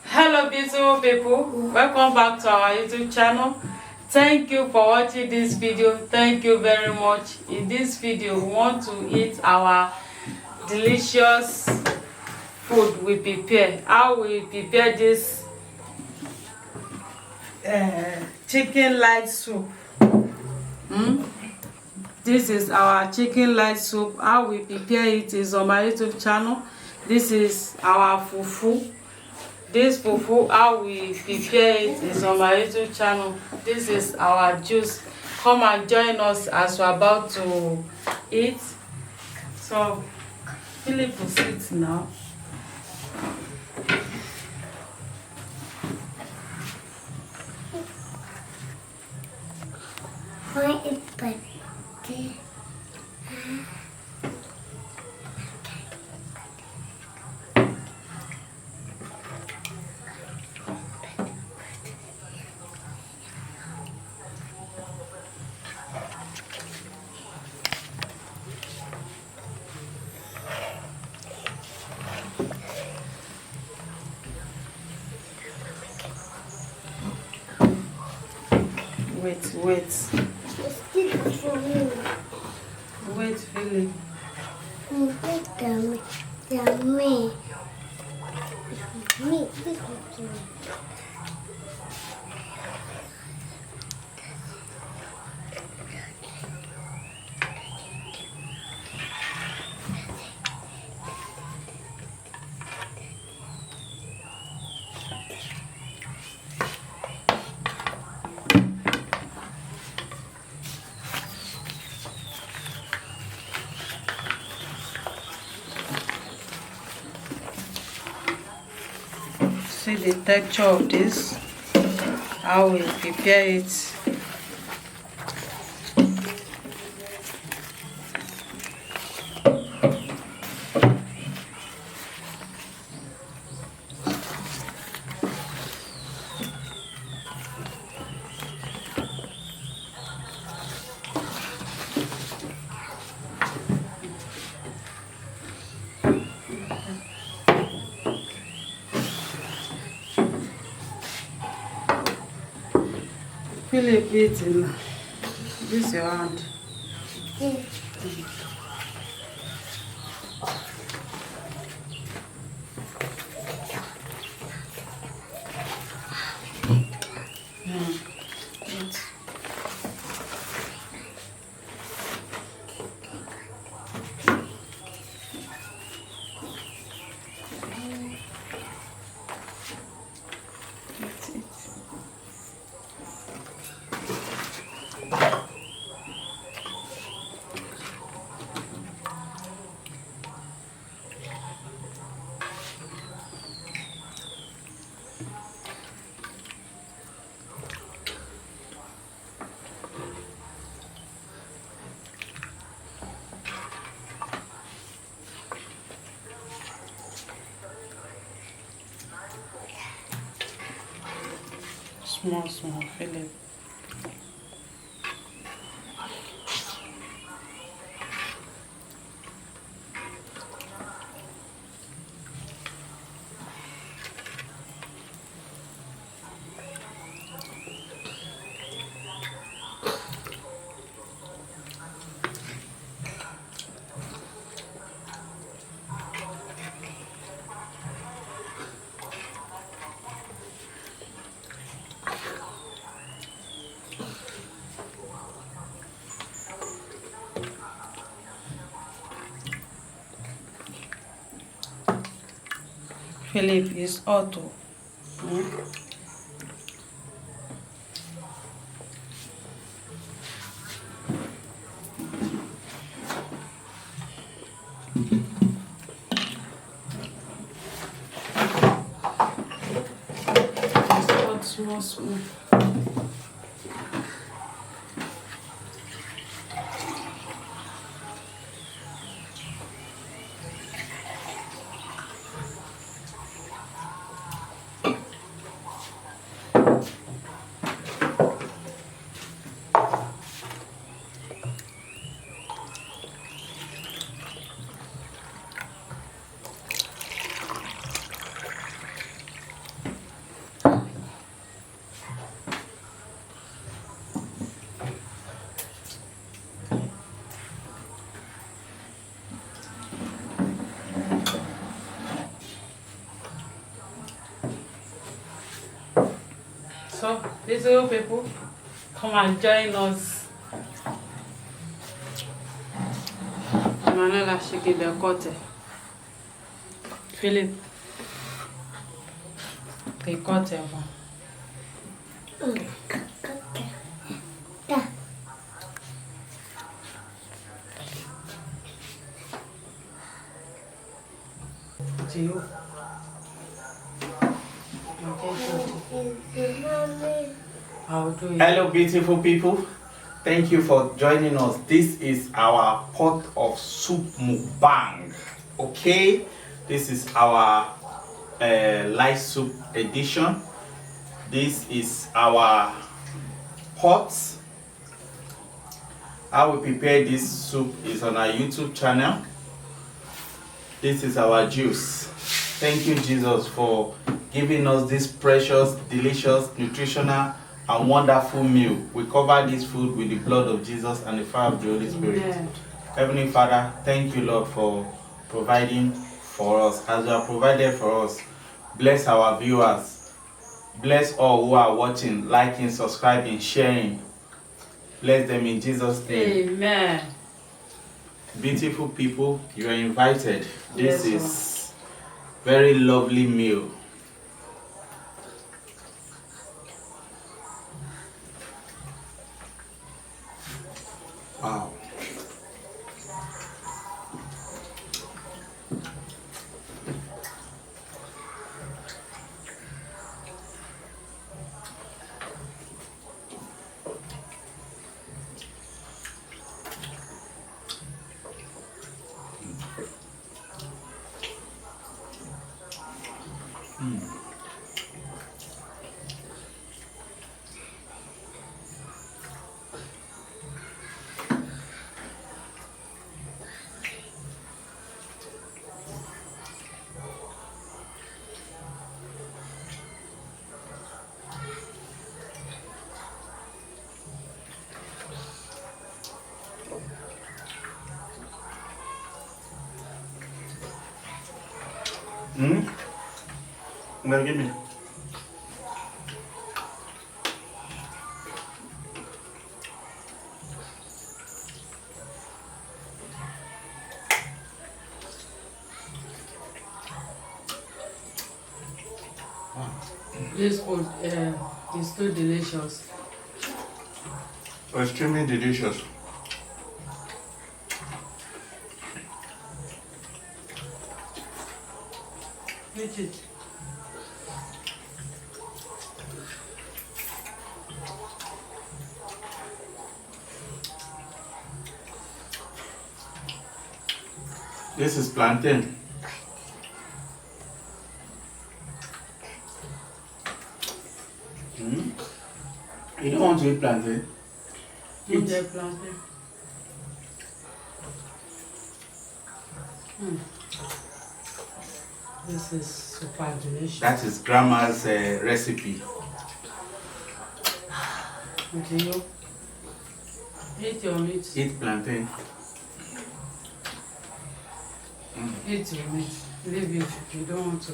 Hello beautiful people, welcome back to our YouTube channel. Thank you for watching this video. Thank you very much. In this video we want to eat our delicious food we prepare. How we prepare this chicken light soup. This is our chicken light soup. How we prepare it is on my YouTube channel. This is our fufu. This fufu, how we prepare it is on my YouTube channel. This is our juice. Come and join us as we're about to eat. So Philip will sit now. Why is it? Wait. It's for me. Wait, Philip. Me. This is for me. See the texture of this, how we prepare it. Philip, eating. This is your hand. Eat. Small, Philip. Philip is auto. Small. So, little people, come and join us. Manuela shaking the cutter. Philip, the cutter. Da. To you. I'll do it. Hello, beautiful people. Thank you for joining us. This is our pot of soup mukbang. Okay, this is our light soup edition. This is our pot. How we prepare this soup is on our YouTube channel. This is our juice. Thank you, Jesus, for giving us this precious, delicious, nutritional, and wonderful meal. We cover this food with the blood of Jesus and the fire of the Holy Spirit. Amen. Heavenly Father, thank you, Lord, for providing for us. As you have provided for us, bless our viewers. Bless all who are watching, liking, subscribing, sharing. Bless them in Jesus' name. Amen. Beautiful people, you are invited. This Yes, is very lovely meal. Wow. Well, give me. This food is too delicious. Extremely delicious. Eat it. This is plantain. You don't want to eat plantain? Eat the plantain. This is super delicious. That is grandma's recipe. Okay, you eat your meat. Eat plantain. Eat your meat. Leave it if you don't want to.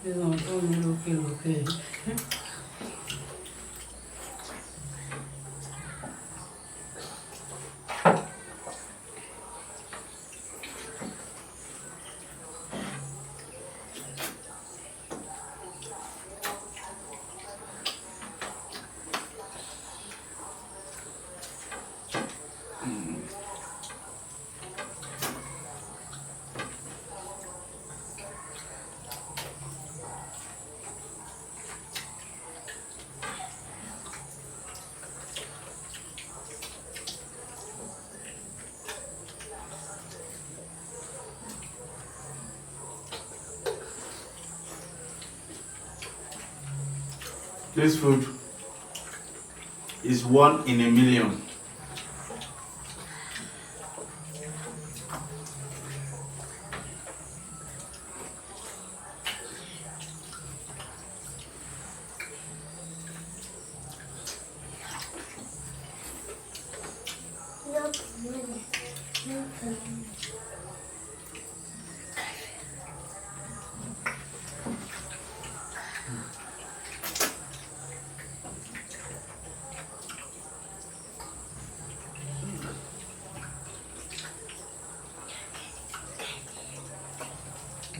This one don't okay. This food is 1 in a million.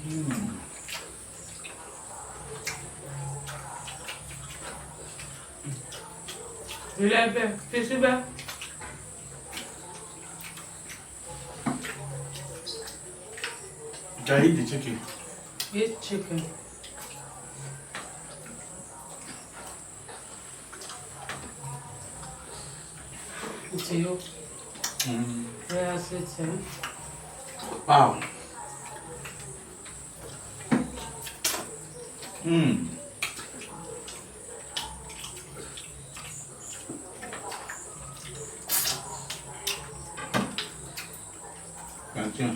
You like that? Fishy back? Can I eat the chicken? Eat chicken. It's you. Yeah, it's it. Wow. Continue.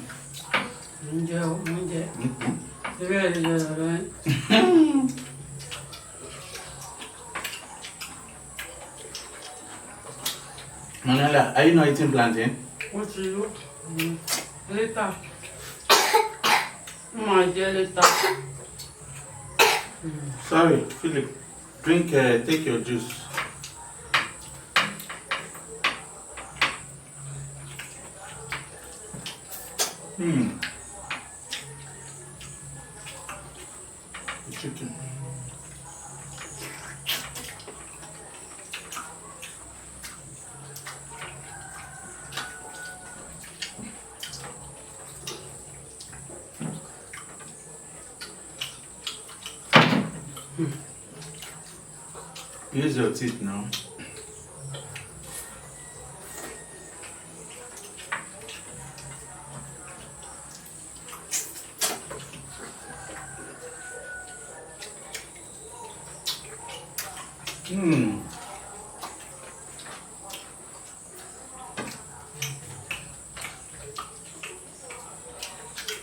Munja. Really good, right? Manela, are you not eating plantain? What do you do? Later. My dear, later. Sorry, Philip. Drink, take your juice. The chicken. Use your teeth now.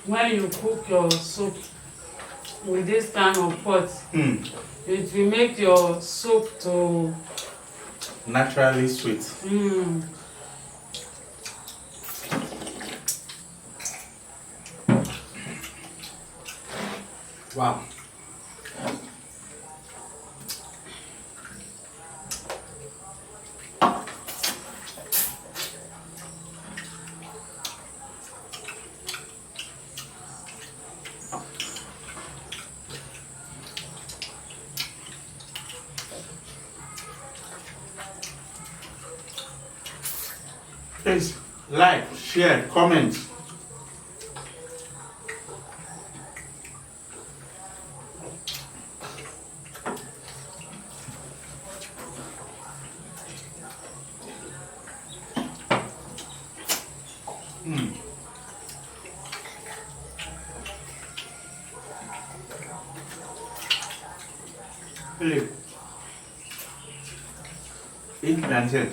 When you cook your soup with this kind of pot, it will make your soup to Naturally sweet. Wow. Please like, share, comment. Philip, eat plantain.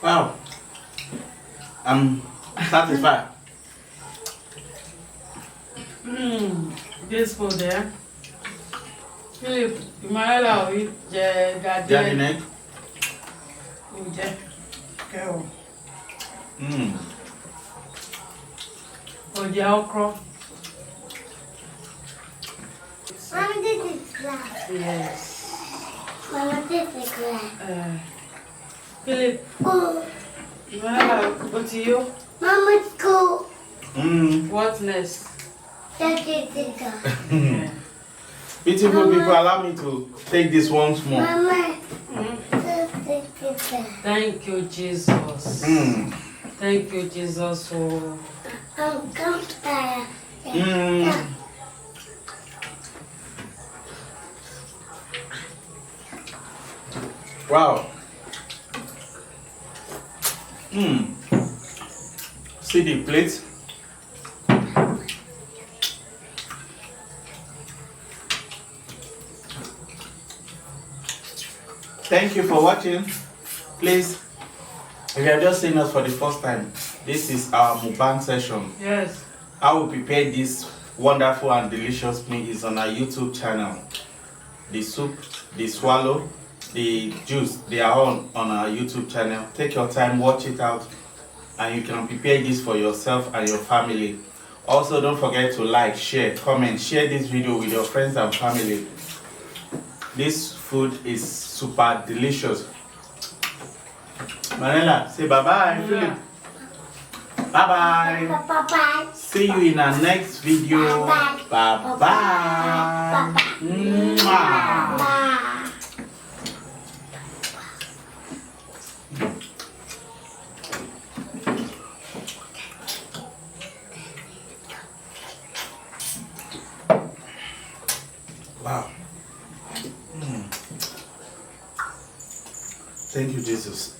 Wow, I'm satisfied. This food there. Philip, you might allow it, Garnished. garden. Or the okra. Mama, this is glass. Yes. Mama, this is glass. Philip, Oh, you might allow go to you. Mama, go. What next? That is it. Yeah. Beautiful people, allow me to take this once more. Mama, this is it. Thank you, Jesus. Thank you, Jesus, for I'm comfortable. Wow. See the plate. Thank you for watching. Please, if you are just seeing us for the first time, this is our Mukbang session. yes. How we prepare this wonderful and delicious meal is on our YouTube channel. The soup, the swallow, the juice, they are all on our YouTube channel. Take your time, watch it out, and you can prepare this for yourself and your family. Also, don't forget to like, share, comment, share this video with your friends and family. This food is super delicious. Manela, say bye-bye. Yeah. Philip. Bye-bye. Bye-bye. See you in our next video. Bye-bye. Bye-bye. Mwah. Bye. Wow. Thank you, Jesus.